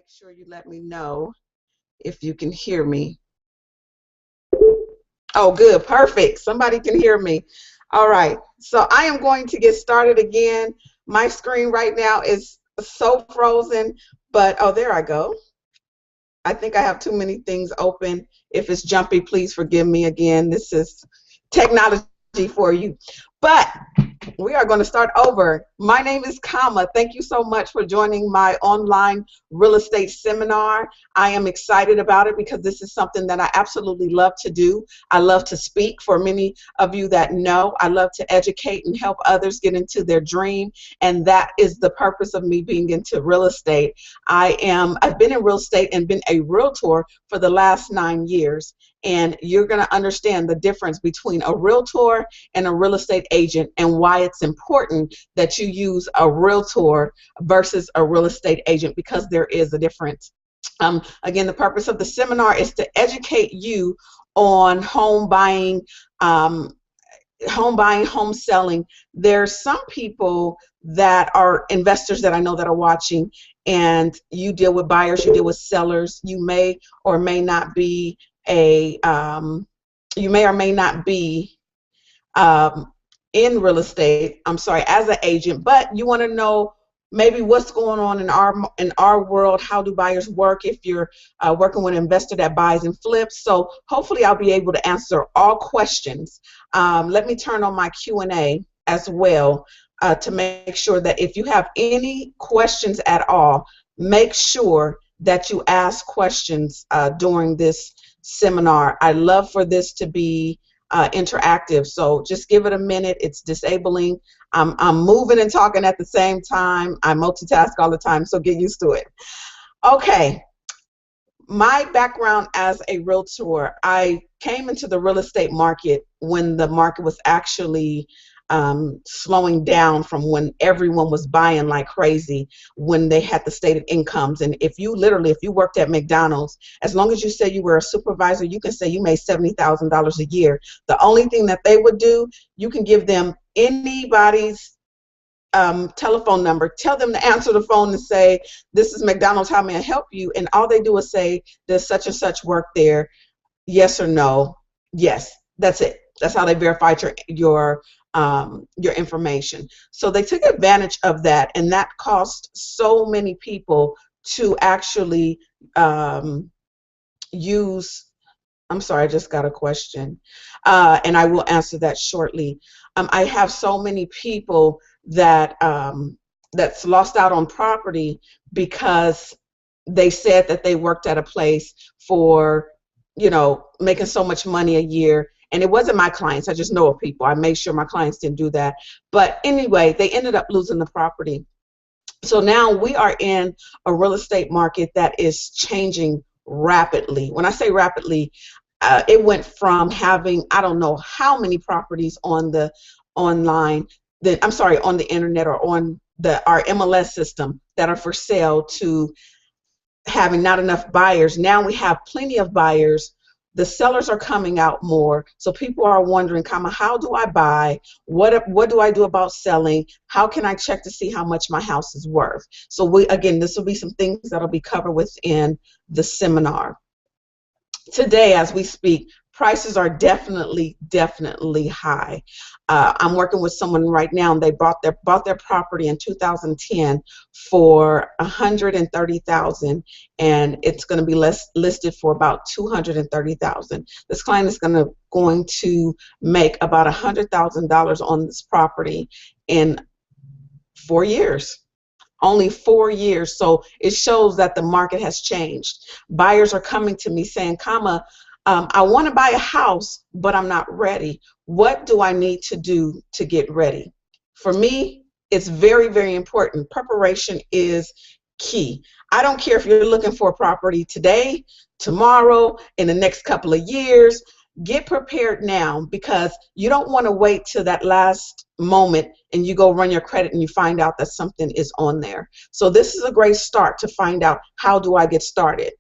Make sure you let me know if you can hear me. Oh, good, perfect. Somebody can hear me. All right, so I am going to get started again. My screen right now is so frozen, but oh, there I go. I think I have too many things open. If it's jumpy, please forgive me again. This is technology for you. But we are going to start over. My name is Kama. Thank you so much for joining my online real estate seminar. I am excited about it because this is something that I absolutely love to do. I love to speak. For many of you that know, I love to educate and help others get into their dream, and that is the purpose of me being into real estate. I've been in real estate and been a realtor for the last 9 years, and you're going to understand the difference between a realtor and a real estate agent and why it's important that you use a realtor versus a real estate agent, because there is a difference. Again, the purpose of the seminar is to educate you on home buying, home selling. There's some people that are investors that I know that are watching, and you deal with buyers, you deal with sellers. You may or may not be in real estate, I'm sorry, as an agent, but you want to know maybe what's going on in our world. How do buyers work if you're working with an investor that buys and flips? So hopefully I'll be able to answer all questions. Let me turn on my Q&A as well to make sure that if you have any questions at all, make sure that you ask questions during this seminar. I love for this to be interactive, so just give it a minute. It's disabling. I'm moving and talking at the same time. I multitask all the time, so get used to it. Okay, my background as a realtor, I came into the real estate market when the market was actually slowing down from when everyone was buying like crazy, when they had the stated incomes. And if you worked at McDonald's, as long as you say you were a supervisor, you can say you made $70,000 a year. The only thing that they would do, you can give them anybody's telephone number, tell them to answer the phone and say, "This is McDonald's, how may I help you?" And all they do is say, "Does such and such work there? Yes or no?" Yes, that's it. That's how they verified your information. So they took advantage of that, and that cost so many people to actually use. I'm sorry, I just got a question, and I will answer that shortly. I have so many people that that's lost out on property because they said that they worked at a place for, making so much money a year. And it wasn't my clients. I just know of people. I made sure my clients didn't do that. But anyway, they ended up losing the property. So now we are in a real estate market that is changing rapidly. When I say rapidly, it went from having, I don't know how many properties on the online, on the internet or on our MLS system that are for sale, to having not enough buyers. Now we have plenty of buyers. The sellers are coming out more, so people are wondering, how do I buy? What do I do about selling? How can I check to see how much my house is worth? So this will be some things that will be covered within the seminar. Today, as we speak, prices are definitely high. I'm working with someone right now, and they bought their property in 2010 for $130,000, and it's going to be listed for about $230,000. This client is going to make about $100,000 on this property in 4 years. Only 4 years. So it shows that the market has changed. Buyers are coming to me saying, I want to buy a house, but I'm not ready. What do I need to do to get ready? For me, it's very important. Preparation is key. I don't care if you're looking for a property today, tomorrow, in the next couple of years. Get prepared now, because you don't want to wait till that last moment and you go run your credit and you find out that something is on there. So this is a great start to find out, how do I get started?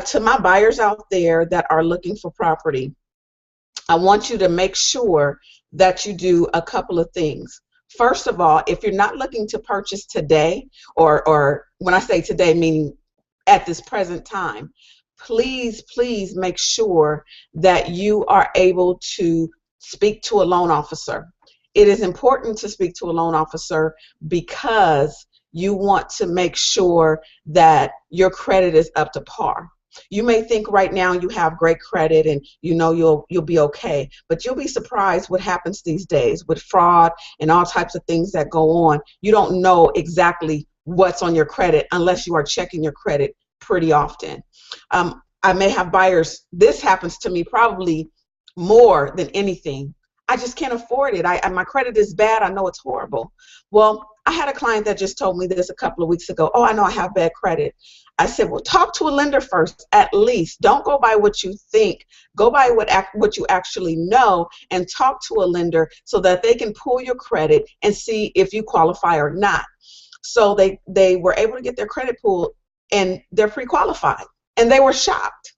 To my buyers out there that are looking for property, I want you to make sure that you do a couple of things. First of all, if you're not looking to purchase today, or when I say today, meaning at this present time. Please, please make sure that you are able to speak to a loan officer. It is important to speak to a loan officer because you want to make sure that your credit is up to par. You may think right now you have great credit and you know you'll be okay, but you'll be surprised what happens these days with fraud and all types of things that go on. You don't know exactly what's on your credit unless you are checking your credit pretty often. I may have buyers, this happens to me probably more than anything. I just can't afford it. My credit is bad. I know it's horrible. Well, I had a client that just told me this a couple of weeks ago. Oh, I know I have bad credit. I said, well, talk to a lender first, at least. Don't go by what you think. Go by what you actually know, and talk to a lender so that they can pull your credit and see if you qualify or not. So they were able to get their credit pulled, and they're pre-qualified, and they were shocked.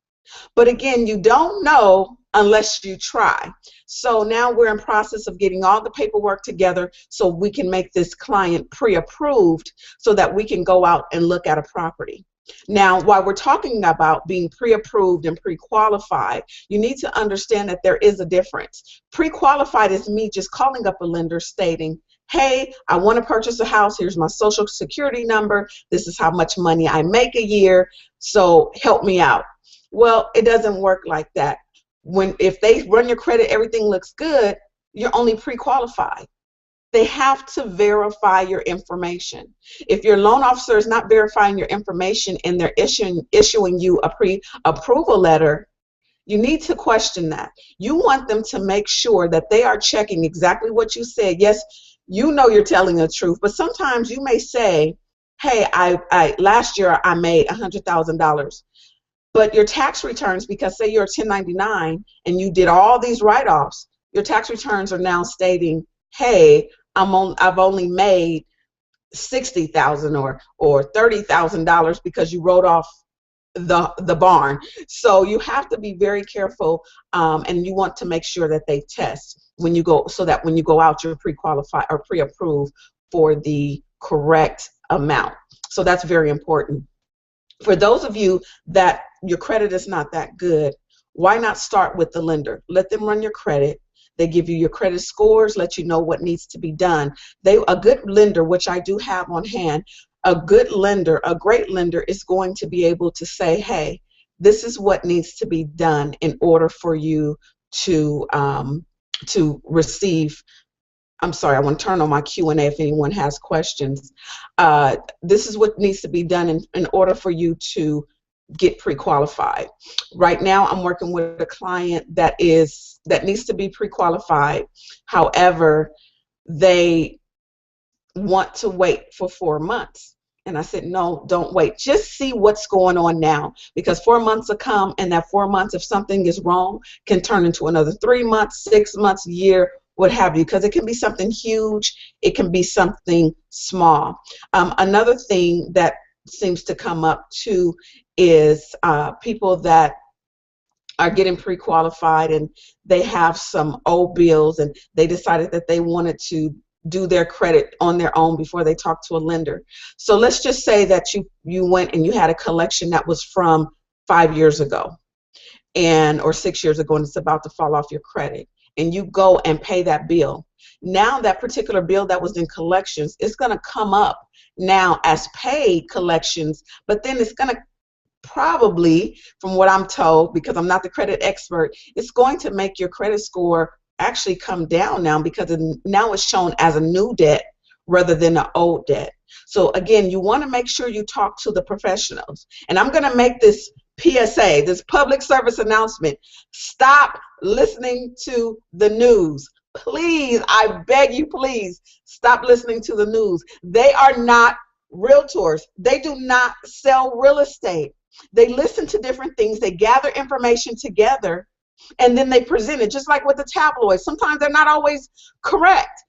But again, you don't know unless you try. So now we're in process of getting all the paperwork together so we can make this client pre-approved so that we can go out and look at a property. Now, while we're talking about being pre-approved and pre-qualified, you need to understand that there is a difference. Pre-qualified is me just calling up a lender stating, hey, I want to purchase a house. Here's my social security number. This is how much money I make a year. So help me out. Well, it doesn't work like that. If they run your credit, everything looks good, you're only pre-qualified. They have to verify your information. If your loan officer is not verifying your information and they're issuing you a pre-approval letter, you need to question that. You want them to make sure that they are checking exactly what you said. Yes, you know you're telling the truth, but sometimes you may say, hey, last year I made $100,000. But your tax returns, because say you're a 1099 and you did all these write-offs, your tax returns are now stating, hey, I've only made $60,000 or $30,000 because you wrote off the barn. So you have to be very careful, and you want to make sure that they test when you go, so that when you go out, you're pre-qualified or pre-approved for the correct amount. So that's very important. For those of you that your credit is not that good, why not start with the lender? Let them run your credit. They give you your credit scores, let you know what needs to be done. A good lender, which I do have on hand, a good lender, a great lender is going to be able to say, hey, this is what needs to be done in order for you to receive. I'm sorry, I want to turn on my Q&A if anyone has questions. This is what needs to be done in order for you to get pre-qualified. Right now, I'm working with a client that needs to be pre-qualified. However, they want to wait for 4 months. And I said, no, don't wait. Just see what's going on now, because 4 months will come, and that 4 months, if something is wrong, can turn into another 3 months, 6 months, year, what have you, because it can be something huge, it can be something small. Another thing that seems to come up too is people that are getting pre-qualified and they have some old bills and they decided that they wanted to do their credit on their own before they talk to a lender. So let's just say that you went and you had a collection that was from 5 years ago or 6 years ago, and it's about to fall off your credit, and you go and pay that bill. Now that particular bill that was in collections is going to come up now as paid collections, but then it's going to probably, from what I'm told, because I'm not the credit expert, it's going to make your credit score actually come down now, because now it's shown as a new debt rather than an old debt. So again, you want to make sure you talk to the professionals. And I'm going to make this PSA, this public service announcement. Stop listening to the news. Please, I beg you, please, stop listening to the news. They are not realtors. They do not sell real estate. They listen to different things. They gather information together, and then they present it, just like with the tabloids. Sometimes they're not always correct.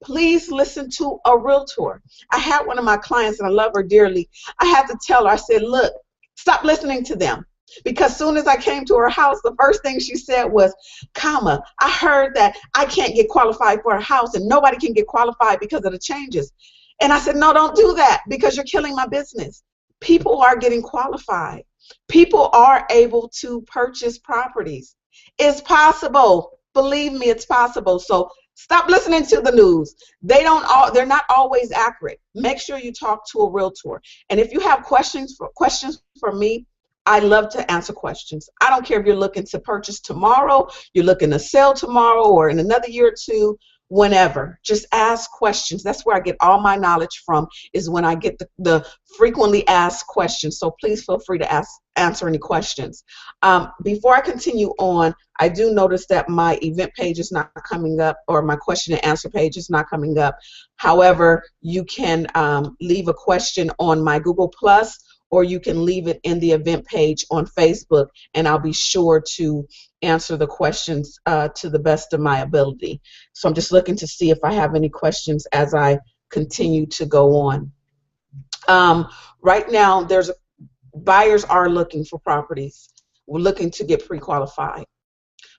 Please listen to a realtor. I had one of my clients, and I love her dearly. I had to tell her, I said, look, stop listening to them. Because soon as I came to her house, the first thing she said was, I heard that I can't get qualified for a house and nobody can get qualified because of the changes. And I said, no, don't do that, because you're killing my business. People are getting qualified. People are able to purchase properties. It's possible. Believe me, it's possible. So stop listening to the news. They're not always accurate. Make sure you talk to a realtor. And if you have questions for me, I love to answer questions. I don't care if you're looking to purchase tomorrow, you're looking to sell tomorrow, or in another year or two, whenever. Just ask questions. That's where I get all my knowledge from, is when I get the frequently asked questions. So please feel free to answer any questions. Before I continue on, I do notice that my event page is not coming up, or my question and answer page is not coming up. However, you can leave a question on my Google Plus, or you can leave it in the event page on Facebook, and I'll be sure to answer the questions to the best of my ability. So I'm just looking to see if I have any questions as I continue to go on. Right now, buyers are looking for properties. We're looking to get pre-qualified.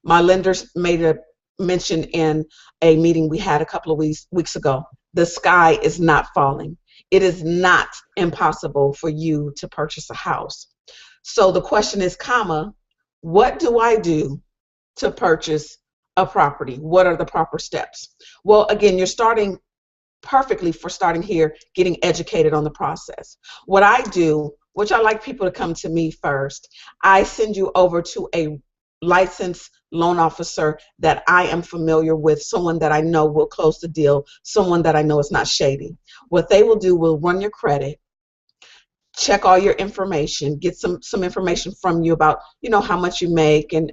My lenders made a mention in a meeting we had a couple of weeks ago. The sky is not falling. It is not impossible for you to purchase a house. So the question is, what do I do to purchase a property? What are the proper steps? Well, again, you're starting perfectly for starting here, getting educated on the process. What I do, which I like people to come to me first, I send you over to a licensed loan officer that I am familiar with, someone that I know will close the deal, someone that I know is not shady. What they will do will run your credit, check all your information, get some information from you about, how much you make, and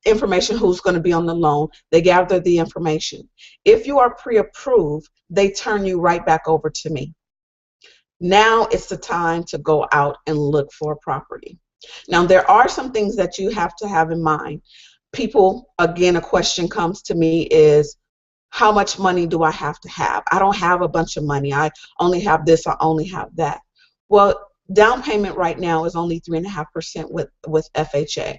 information who's going to be on the loan. They gather the information. If you are pre-approved, they turn you right back over to me. Now it's the time to go out and look for a property. Now, there are some things that you have to have in mind. People, again, a question comes to me is, how much money do I have to have? I don't have a bunch of money. I only have this, I only have that. Well, down payment right now is only 3.5% with FHA.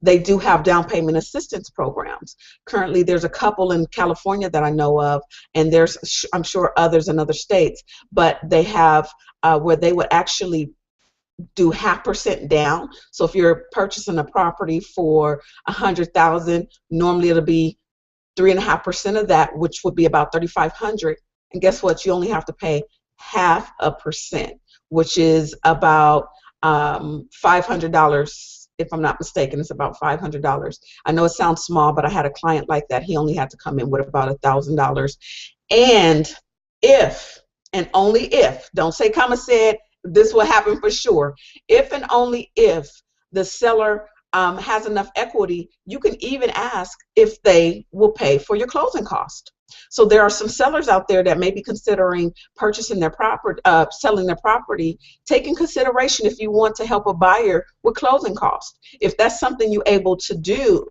They do have down payment assistance programs. Currently, there's a couple in California that I know of, and there's, I'm sure, others in other states, but they have where they would actually do 0.5% down. So if you're purchasing a property for $100,000, normally it'll be 3.5% of that, which would be about $3,500. And guess what? You only have to pay 0.5%, which is about $500. If I'm not mistaken, it's about $500. I know it sounds small, but I had a client like that. He only had to come in with about $1,000. And if, and only if, don't say comma said, this will happen for sure. If and only if the seller has enough equity, you can even ask if they will pay for your closing cost. So there are some sellers out there that may be considering purchasing their property, selling their property. Take in consideration if you want to help a buyer with closing costs. If that's something you're able to do,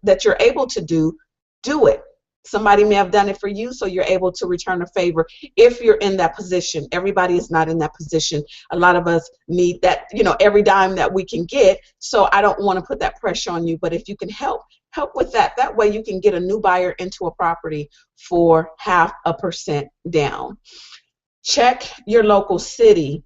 do it. Somebody may have done it for you, so you're able to return a favor if you're in that position. Everybody is not in that position. A lot of us need that, every dime that we can get. So I don't want to put that pressure on you, but if you can help with that. That way you can get a new buyer into a property for 0.5% down. Check your local city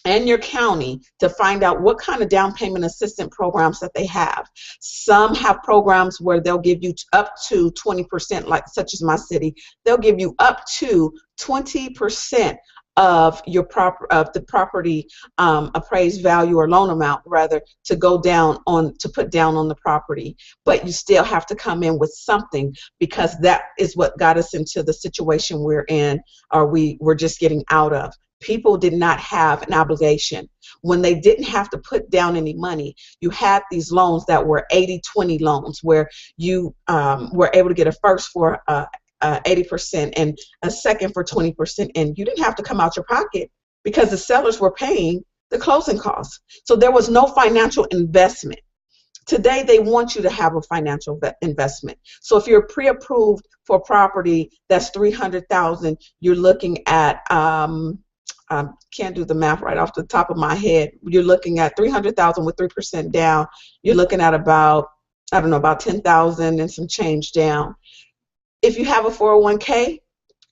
and your county to find out what kind of down payment assistance programs that they have. Some have programs where they'll give you up to 20%, like such as my city. They'll give you up to 20% of your the property appraised value, or loan amount rather, to put down on the property. But you still have to come in with something, because that is what got us into the situation we're in, or we're just getting out of. People did not have an obligation. When they didn't have to put down any money, you had these loans that were 80-20 loans, where you were able to get a first for 80% and a second for 20%, and you didn't have to come out your pocket because the sellers were paying the closing costs. So there was no financial investment. Today, they want you to have a financial investment. So if you're pre-approved for property that's $300,000, you're looking at can't do the math right off the top of my head. You're looking at $300,000 with 3% down. You're looking at about, about $10,000 and some change down. If you have a 401k,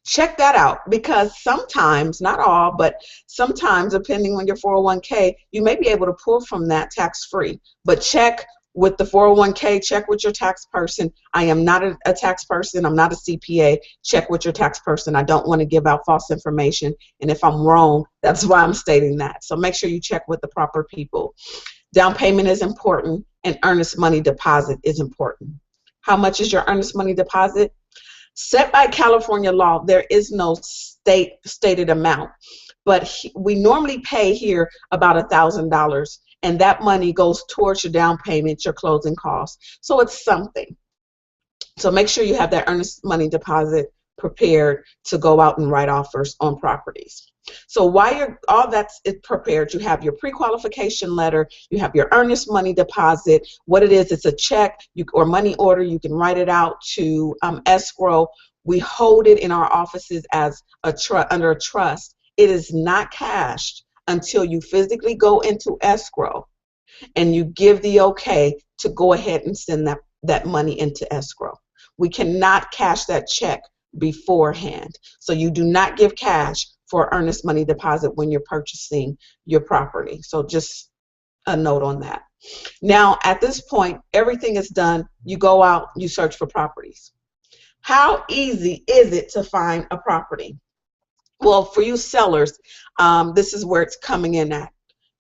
Check that out, because sometimes, not all, but sometimes, depending on your 401k, you may be able to pull from that tax-free. But check with the 401k, check with your tax person. I am not a tax person. I'm not a CPA. Check with your tax person. I don't want to give out false information. And if I'm wrong, that's why I'm stating that. So make sure you check with the proper people. Down payment is important, and earnest money deposit is important. How much is your earnest money deposit? Set by California law, there is no stated amount, but we normally pay here about $1,000, and that money goes towards your down payment, your closing costs. So it's something. So make sure you have that earnest money deposit prepared to go out and write offers on properties. So while you're all that's prepared, you have your pre-qualification letter, you have your earnest money deposit. What it is, it's a check or money order. You can write it out to escrow. We hold it in our offices as under a trust. It is not cashed until you physically go into escrow and you give the okay to go ahead and send that money into escrow. We cannot cash that check beforehand. So you do not give cash for earnest money deposit when you're purchasing your property. So just a note on that. Now, at this point, everything is done. You go out, you search for properties. How easy is it to find a property? Well, for you sellers, this is where it's coming in at.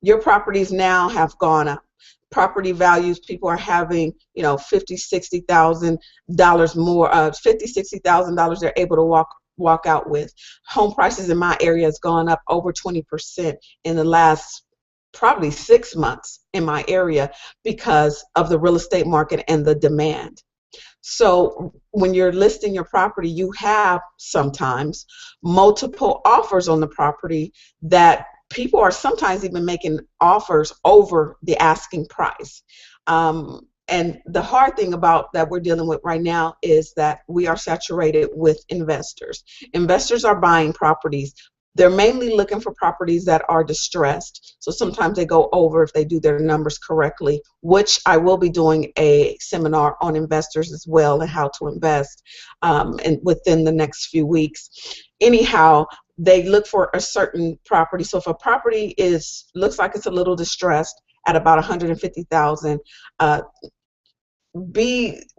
Your properties now have gone up. Property values, people are having, $50,000, $60,000 more, $50,000, $60,000 they're able to walk out with. Home prices in my area has gone up over 20% in the last probably 6 months in my area because of the real estate market and the demand. So when you're listing your property, you have sometimes multiple offers on the property that people are sometimes even making offers over the asking price. And the hard thing about that we're dealing with right now is that we are saturated with investors. Investors are buying properties. They're mainly looking for properties that are distressed. So sometimes they go over if they do their numbers correctly, which I will be doing a seminar on investors as well and how to invest within the next few weeks. Anyhow, they look for a certain property. So if a property looks like it's a little distressed at about $150,000,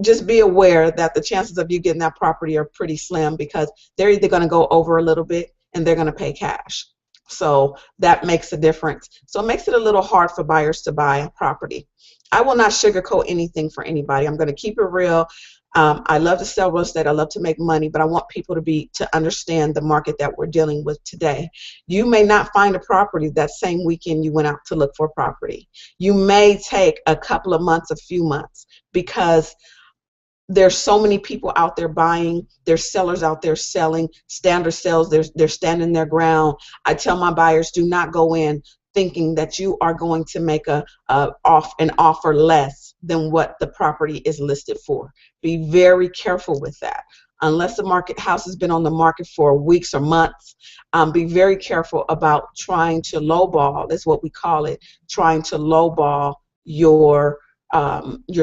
just be aware that the chances of you getting that property are pretty slim, because they're either going to go over a little bit and they're going to pay cash. So that makes a difference. So it makes it a little hard for buyers to buy a property. I will not sugarcoat anything for anybody. I'm going to keep it real. I love to sell real estate. I love to make money, but I want people to understand the market that we're dealing with today. You may not find a property that same weekend you went out to look for a property. You may take a couple of months, a few months, because there's so many people out there buying. There's sellers out there selling. Standard sales, they're standing their ground. I tell my buyers, do not go in thinking that you are going to make an offer less than what the property is listed for. Be very careful with that. Unless the house has been on the market for weeks or months, be very careful about trying to lowball, is what we call it, trying to lowball your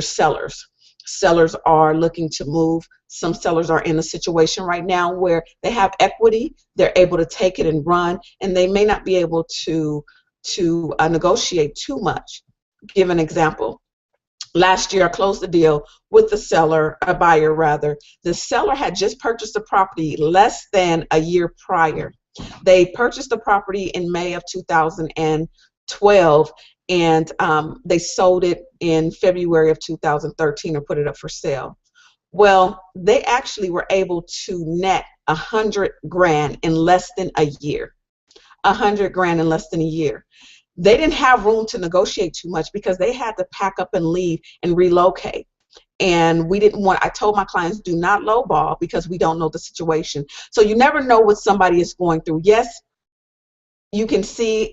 sellers. Sellers are looking to move. Some sellers are in a situation right now where they have equity. They're able to take it and run, and they may not be able to negotiate too much. Give an example. Last year, I closed a deal with a buyer rather. The seller had just purchased a property less than a year prior. They purchased the property in May of 2012, and they sold it in February of 2013 or put it up for sale. Well, they actually were able to net $100,000 in less than a year. $100,000 in less than a year. They didn't have room to negotiate too much because they had to pack up and leave and relocate. And I told my clients, do not lowball, because we don't know the situation. So you never know what somebody is going through. Yes, you can see,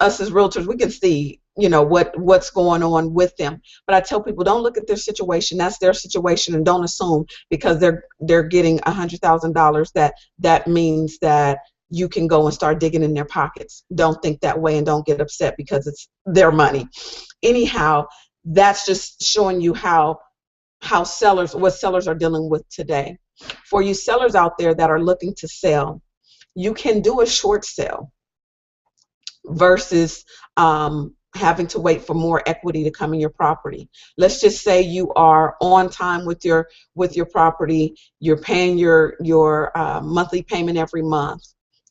us as realtors, we can see, what's going on with them. But I tell people, don't look at their situation. That's their situation, and don't assume because they're getting $100,000 that means that you can go and start digging in their pockets. Don't think that way, and don't get upset because it's their money. Anyhow, that's just showing you what sellers are dealing with today. For you sellers out there that are looking to sell, you can do a short sale versus having to wait for more equity to come in your property. Let's just say you are on time with your property, you're paying your monthly payment every month,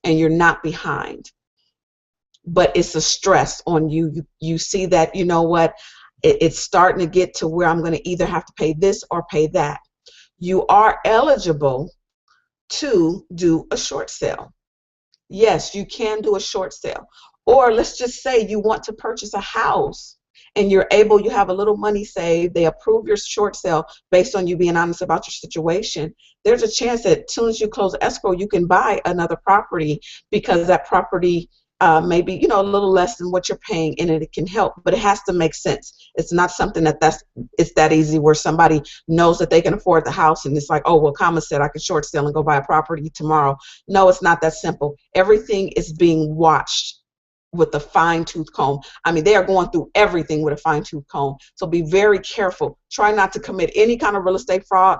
and you're not behind. But it's a stress on you. You see that, you know what, it's starting to get to where I'm going to either have to pay this or pay that. You are eligible to do a short sale. Yes, you can do a short sale. Or let's just say you want to purchase a house and you have a little money saved, they approve your short sale based on you being honest about your situation. There's a chance that as soon as you close escrow, you can buy another property, because that property maybe, you know, a little less than what you're paying, and it can help, but it has to make sense. It's not something it's that easy where somebody knows that they can afford the house and it's like, oh, well, Kama said I could short sale and go buy a property tomorrow. No, it's not that simple. Everything is being watched with a fine-tooth comb. I mean, they are going through everything with a fine-tooth comb. So be very careful. Try not to commit any kind of real estate fraud.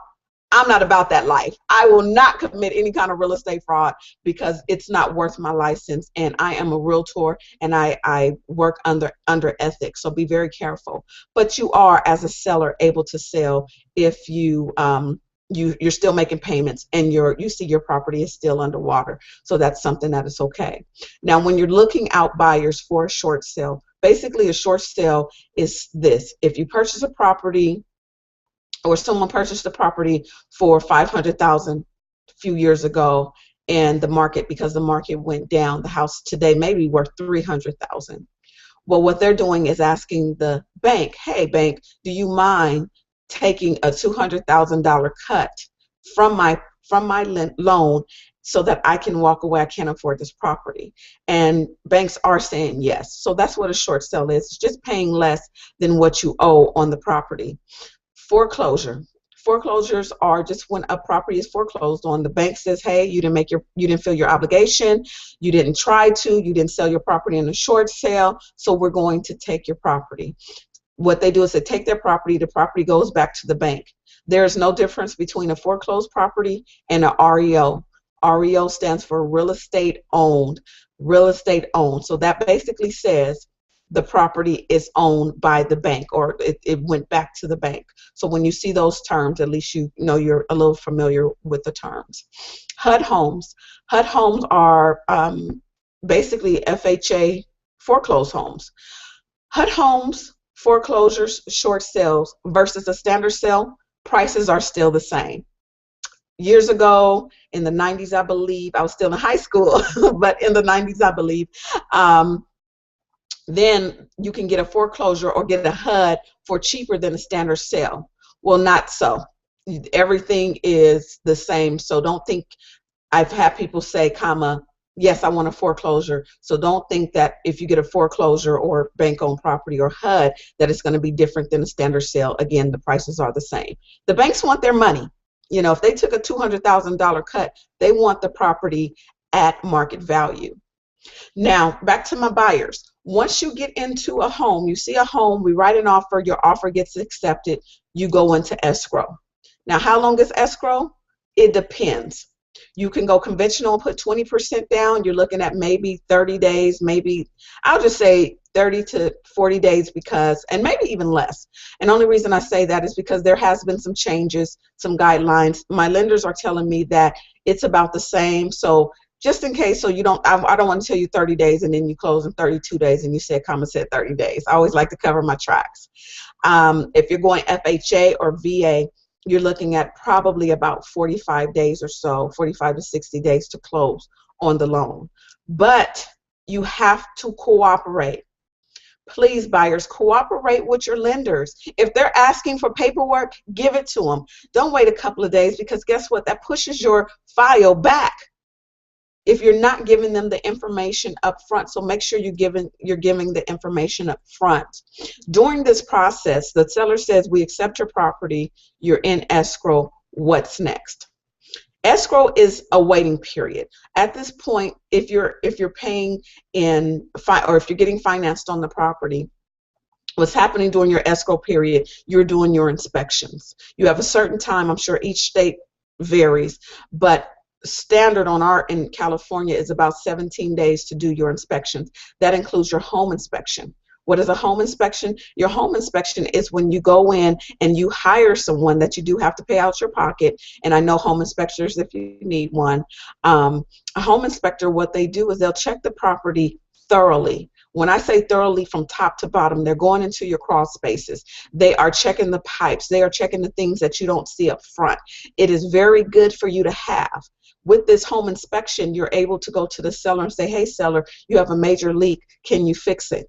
I'm not about that life. I will not commit any kind of real estate fraud, because it's not worth my license, and I am a realtor and I work under ethics. So be very careful. But you are, as a seller, able to sell if you're still making payments and you see your property is still underwater. So that's something that is okay. Now, when you're looking out buyers for a short sale, basically a short sale is this: if you purchase a property, or someone purchased a property for $500,000 a few years ago, and because the market went down, the house today may be worth $300,000. Well, what they're doing is asking the bank, hey, bank, do you mind taking a $200,000 cut from my loan so that I can walk away? I can't afford this property. And banks are saying yes. So that's what a short sale is. It's just paying less than what you owe on the property. Foreclosures are just when a property is foreclosed on. The bank says, hey, you didn't fill your obligation, you didn't you didn't sell your property in a short sale, so we're going to take your property. What they do is they take their property, the property goes back to the bank. There's no difference between a foreclosed property and an REO. REO stands for real estate owned. Real estate owned. So that basically says the property is owned by the bank, or it went back to the bank. So when you see those terms, at least you know you're a little familiar with the terms. HUD homes. HUD homes are basically FHA foreclosed homes. HUD homes, foreclosures, short sales versus a standard sale, prices are still the same. Years ago, in the 90s, I believe, I was still in high school, but in the 90s, I believe, then you can get a foreclosure or get a HUD for cheaper than a standard sale. Well, not so. Everything is the same. So don't think, I've had people say, yes, I want a foreclosure. So don't think that if you get a foreclosure or bank-owned property or HUD, that it's going to be different than a standard sale. Again, the prices are the same. The banks want their money. You know, if they took a $200,000 cut, they want the property at market value. Now, back to my buyers. Once you get into a home, you see a home, we write an offer, your offer gets accepted, you go into escrow. Now, how long is escrow? It depends. You can go conventional and put 20% down. You're looking at maybe 30 days, maybe, I'll just say 30 to 40 days, because, and maybe even less. And the only reason I say that is because there has been some changes, some guidelines. My lenders are telling me that it's about the same. So just in case, so you don't, I don't want to tell you 30 days and then you close in 32 days and you said, said 30 days. I always like to cover my tracks. If you're going FHA or VA, you're looking at probably about 45 days or so, 45 to 60 days to close on the loan. But you have to cooperate. Please, buyers, cooperate with your lenders. If they're asking for paperwork, give it to them. Don't wait a couple of days, because guess what? That pushes your file back if you're not giving them the information up front. So make sure you're giving the information up front. During this process, the seller says, we accept your property, you're in escrow, what's next? Escrow is a waiting period. At this point, if you're paying or if you're getting financed on the property, what's happening during your escrow period, you're doing your inspections. You have a certain time, I'm sure each state varies, but standard on our in California is about 17 days to do your inspections. That includes your home inspection. What is a home inspection? Your home inspection is when you go in and you hire someone that you do have to pay out your pocket. And I know home inspectors, if you need one, a home inspector, what they do is they'll check the property thoroughly. When I say thoroughly, from top to bottom, they're going into your crawl spaces. They are checking the pipes. They are checking the things that you don't see up front. It is very good for you to have. With this home inspection, you're able to go to the seller and say, hey, seller, you have a major leak. Can you fix it?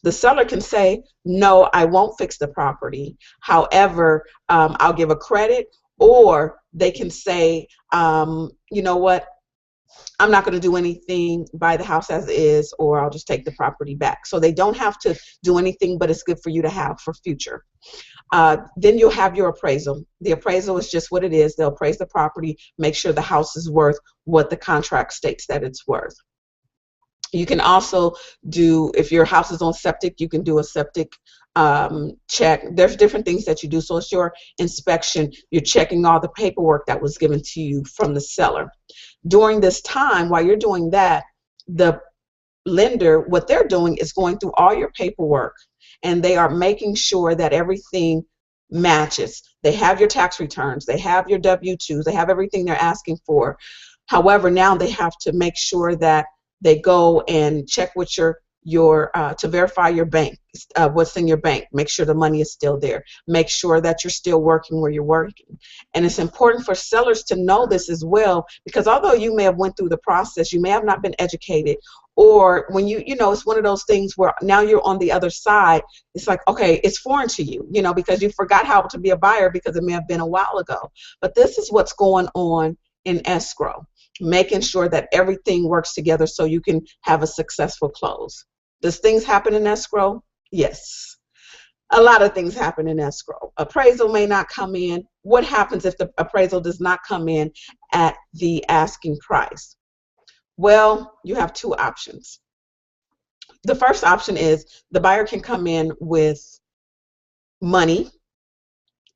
The seller can say, no, I won't fix the property. However, I'll give a credit, or they can say, you know what, I'm not going to do anything, buy the house as is, or I'll just take the property back. So they don't have to do anything, but it's good for you to have for future. Then you'll have your appraisal. The appraisal is just what it is. They'll appraise the property, make sure the house is worth what the contract states that it's worth. You can also do, if your house is on septic, you can do a septic check. There's different things that you do. So it's your inspection. You're checking all the paperwork that was given to you from the seller. During this time, while you're doing that, the lender, what they're doing is going through all your paperwork, and they are making sure that everything matches. They have your tax returns. They have your W-2s. They have everything they're asking for. However, now they have to make sure that they go and check with your to verify your bank, what's in your bank. Make sure the money is still there. Make sure that you're still working where you're working. And it's important for sellers to know this as well, because although you may have went through the process, you may have not been educated, or when you know, it's one of those things where now you're on the other side. It's like, okay, it's foreign to you, you know, because you forgot how to be a buyer because it may have been a while ago. But this is what's going on in escrow, making sure that everything works together so you can have a successful close. Does things happen in escrow? Yes. A lot of things happen in escrow. Appraisal may not come in. What happens if the appraisal does not come in at the asking price? Well, you have two options. The first option is the buyer can come in with money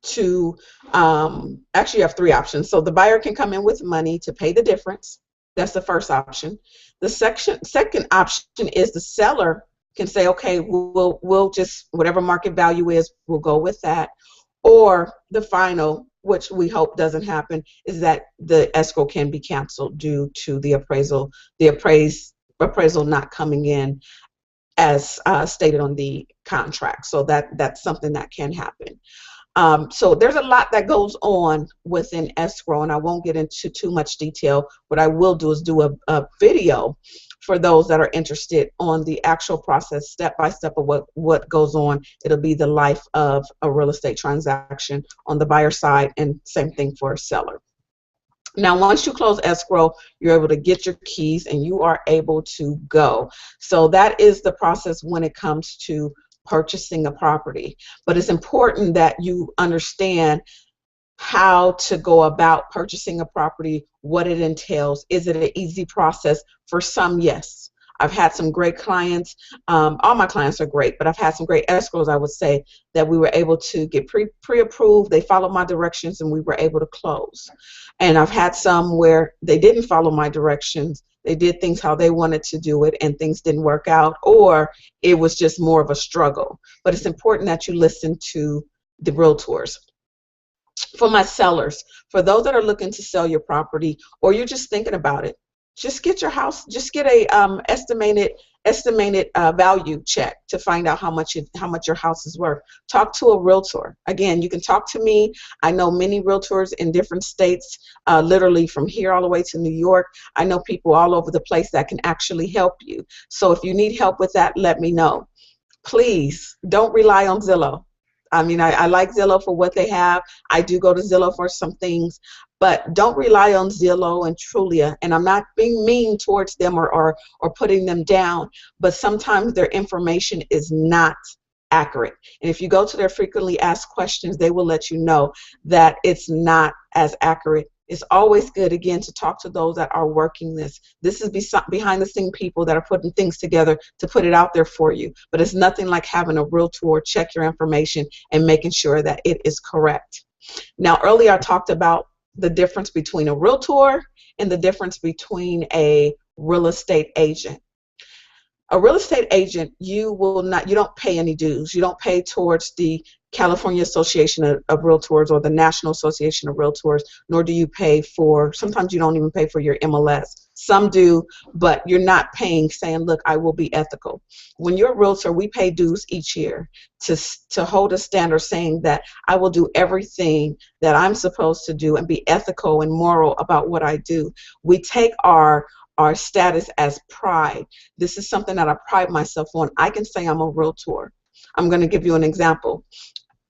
to, actually you have three options. So the buyer can come in with money to pay the difference. That's the first option. The second option is the seller can say, okay, we'll just, whatever market value is, we'll go with that. Or the final, which we hope doesn't happen, is that the escrow can be canceled due to the appraisal not coming in as stated on the contract. So that's something that can happen. So there's a lot that goes on within escrow, and I won't get into too much detail. What I will do is do a video for those that are interested on the actual process, step by step of what goes on. It'll be the life of a real estate transaction on the buyer side, and same thing for a seller. Now, once you close escrow, you're able to get your keys and you are able to go. So that is the process when it comes to purchasing a property. But it's important that you understand how to go about purchasing a property, what it entails. Is it an easy process? For some, yes. I've had some great clients. All my clients are great, but I've had some great escrows, I would say, that we were able to get pre-approved. They followed my directions and we were able to close. And I've had some where they didn't follow my directions. They did things how they wanted to do it and things didn't work out, or it was just more of a struggle. But it's important that you listen to the realtors. For my sellers, for those that are looking to sell your property, or you're just thinking about it, just get your house, just get a estimated value check to find out how much your house is worth. Talk to a realtor. Again, you can talk to me. I know many realtors in different states, literally from here all the way to New York. I know people all over the place that can actually help you. So if you need help with that, let me know. Please don't rely on Zillow. I mean, I like Zillow for what they have. I do go to Zillow for some things, but don't rely on Zillow and Trulia. And I'm not being mean towards them or putting them down, but sometimes their information is not accurate. And if you go to their frequently asked questions, they will let you know that it's not as accurate. It's always good, again, to talk to those that are working this. This is behind the scene people that are putting things together to put it out there for you. But it's nothing like having a realtor check your information and making sure that it is correct. Now, earlier I talked about the difference between a realtor and the difference between a real estate agent. A real estate agent, you don't pay any dues. You don't pay towards the California Association of Realtors or the National Association of Realtors, nor do you pay for, sometimes you don't even pay for your MLS. Some do, but you're not paying saying, look, I will be ethical. When you're a realtor, we pay dues each year to hold a standard saying that I will do everything that I'm supposed to do and be ethical and moral about what I do. We take our status as pride. This is something that I pride myself on. I can say I'm a realtor. I'm going to give you an example.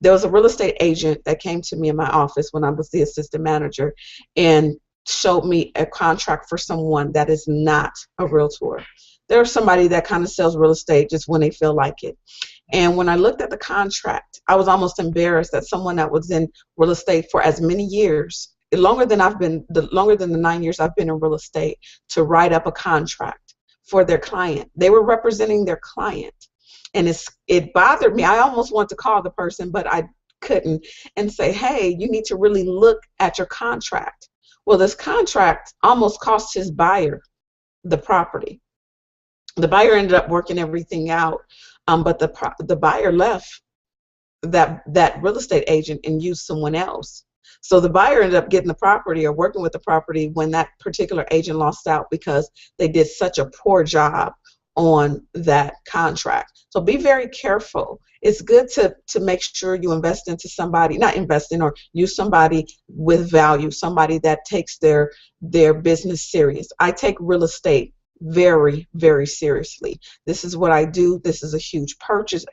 There was a real estate agent that came to me in my office when I was the assistant manager and showed me a contract for someone that is not a realtor. There's somebody that kind of sells real estate just when they feel like it. And when I looked at the contract, I was almost embarrassed that someone that was in real estate for as many years, longer than the 9 years I've been in real estate, to write up a contract for their client. They were representing their client. And it bothered me. I almost wanted to call the person, but I couldn't, and say, hey, you need to really look at your contract. Well, this contract almost cost his buyer the property. The buyer ended up working everything out, but the buyer left that real estate agent and used someone else. So the buyer ended up getting the property or working with the property when that particular agent lost out because they did such a poor job on that contract. So be very careful. It's good to make sure you invest into somebody, not invest in, or use somebody with value, somebody that takes their business serious. I take real estate very, very seriously. This is what I do. This is a huge purchase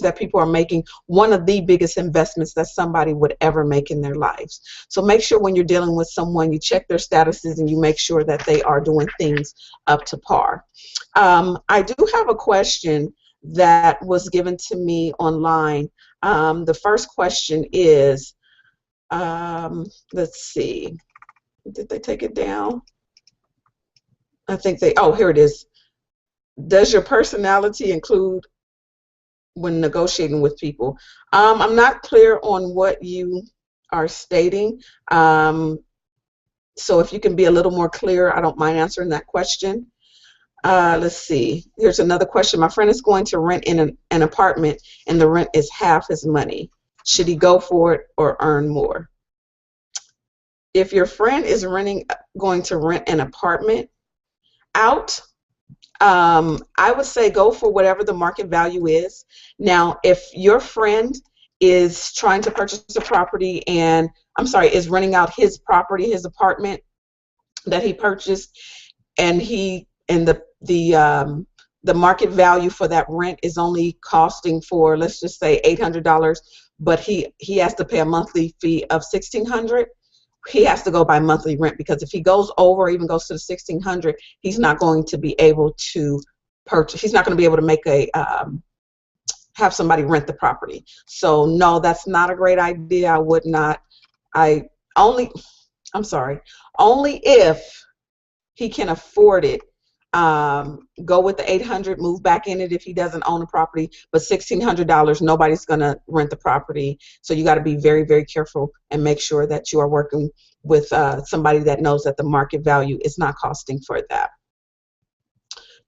that people are making, one of the biggest investments that somebody would ever make in their lives. So make sure when you're dealing with someone, you check their statuses and you make sure that they are doing things up to par. I do have a question that was given to me online. The first question is, let's see, did they take it down? I think here it is. Does your personality include when negotiating with people? I'm not clear on what you are stating. So if you can be a little more clear, I don't mind answering that question. Let's see. Here's another question. My friend is going to rent in an apartment and the rent is half his money. Should he go for it or earn more? If your friend is going to rent an apartment out, I would say go for whatever the market value is. Now, if your friend is trying to purchase a property and, is renting out his property, his apartment that he purchased, and the market value for that rent is only costing for, let's just say, $800, but he has to pay a monthly fee of $1,600. He has to go by monthly rent, because if he goes over or even goes to the $1,600, he's not going to be able to purchase. He's not going to be able to make have somebody rent the property. So no, that's not a great idea. I would not. Only if he can afford it. Go with the $800, move back in it if he doesn't own a property, but $1,600, nobody's going to rent the property. So you got to be very, very careful and make sure that you are working with somebody that knows that the market value is not costing for that.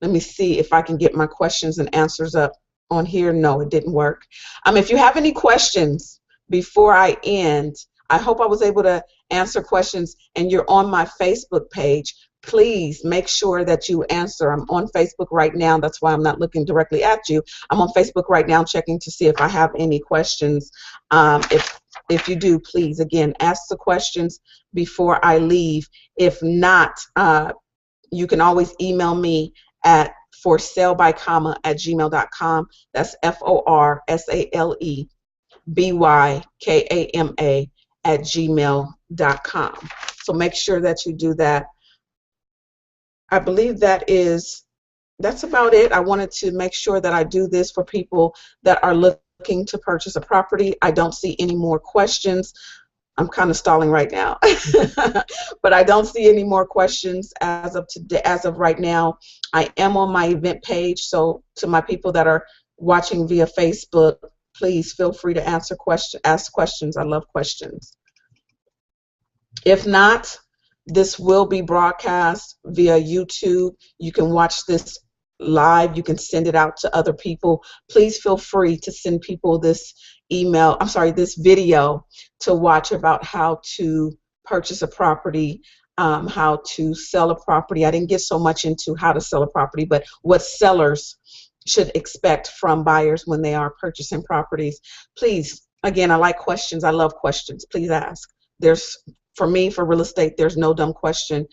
Let me see if I can get my questions and answers up on here. No, it didn't work. If you have any questions before I end, I hope I was able to answer questions and you're on my Facebook page. Please make sure that you answer. I'm on Facebook right now. That's why I'm not looking directly at you. I'm on Facebook right now checking to see if I have any questions. If you do, please, again, ask the questions before I leave. If not, you can always email me at forsalebykama@gmail.com. That's forsalebykama@gmail.com. So make sure that you do that. I believe that's about it. I wanted to make sure that I do this for people that are looking to purchase a property. I don't see any more questions. I'm kind of stalling right now, but I don't see any more questions as of today. As of right now, I am on my event page. So to my people that are watching via Facebook, please feel free to ask questions. I love questions. If not, this will be broadcast via YouTube. You can watch this live. You can send it out to other people. Please feel free to send people this this video to watch about how to purchase a property, how to sell a property. I didn't get so much into how to sell a property, but what sellers should expect from buyers when they are purchasing properties. Please, again, I like questions. I love questions. Please ask. For me, for real estate, there's no dumb question.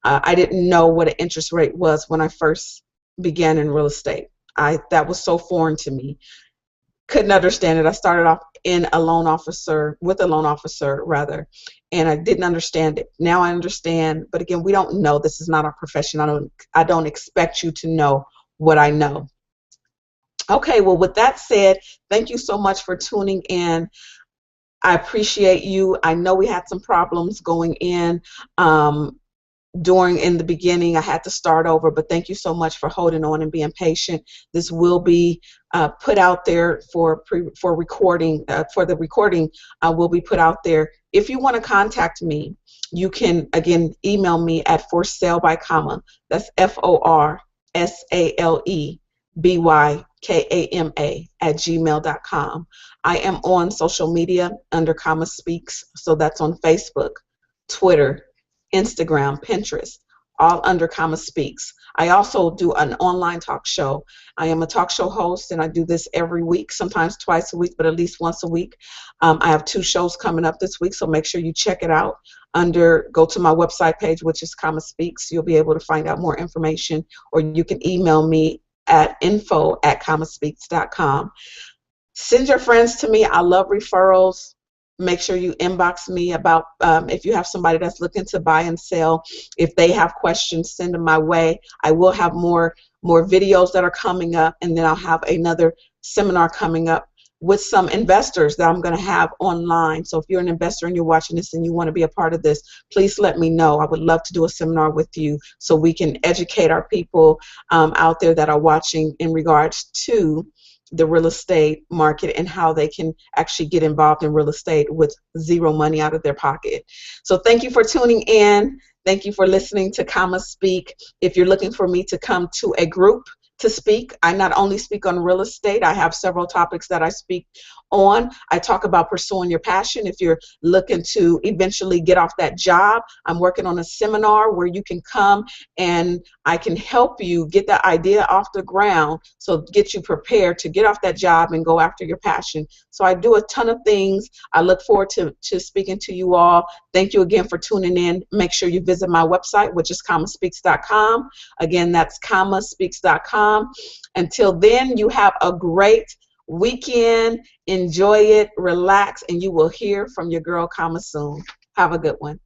I didn't know what an interest rate was when I first began in real estate. That was so foreign to me. Couldn't understand it. I started off with a loan officer rather, and I didn't understand it. Now I understand, but again, we don't know. This is not our profession. I don't expect you to know what I know. Okay, well, with that said, thank you so much for tuning in. I appreciate you. I know we had some problems going in in the beginning. I had to start over, but thank you so much for holding on and being patient. This will be put out there for recording. For the recording will be put out there. If you want to contact me, you can again email me at forsalebyKama. That's FORSALEBYKAMA@gmail.com. I am on social media under Kama Speaks, so that's on Facebook, Twitter, Instagram, Pinterest, all under Kama Speaks. I also do an online talk show. I am a talk show host, and I do this every week, sometimes twice a week, but at least once a week. I have 2 shows coming up this week, so make sure you check it out. Go to my website page, which is Kama Speaks. You'll be able to find out more information, or you can email me at info@kamaspeaks.com. Send your friends to me. I love referrals. Make sure you inbox me about if you have somebody that's looking to buy and sell. If they have questions, send them my way. I will have more videos that are coming up, and then I'll have another seminar coming up with some investors that I'm going to have online. So if you're an investor and you're watching this and you want to be a part of this, please let me know. I would love to do a seminar with you so we can educate our people out there that are watching in regards to the real estate market and how they can actually get involved in real estate with zero money out of their pocket. So thank you for tuning in. Thank you for listening to Kama Speak. If you're looking for me to come to a group to speak, I not only speak on real estate, I have several topics that I speak on. I talk about pursuing your passion. If you're looking to eventually get off that job, I'm working on a seminar where you can come and I can help you get that idea off the ground, so get you prepared to get off that job and go after your passion. So I do a ton of things. I look forward to speaking to you all. Thank you again for tuning in. Make sure you visit my website, which is kamaspeaks.com. Again, that's kamaspeaks.com. Until then, you have a great weekend. Enjoy it, relax, and you will hear from your girl Kama soon. Have a good one.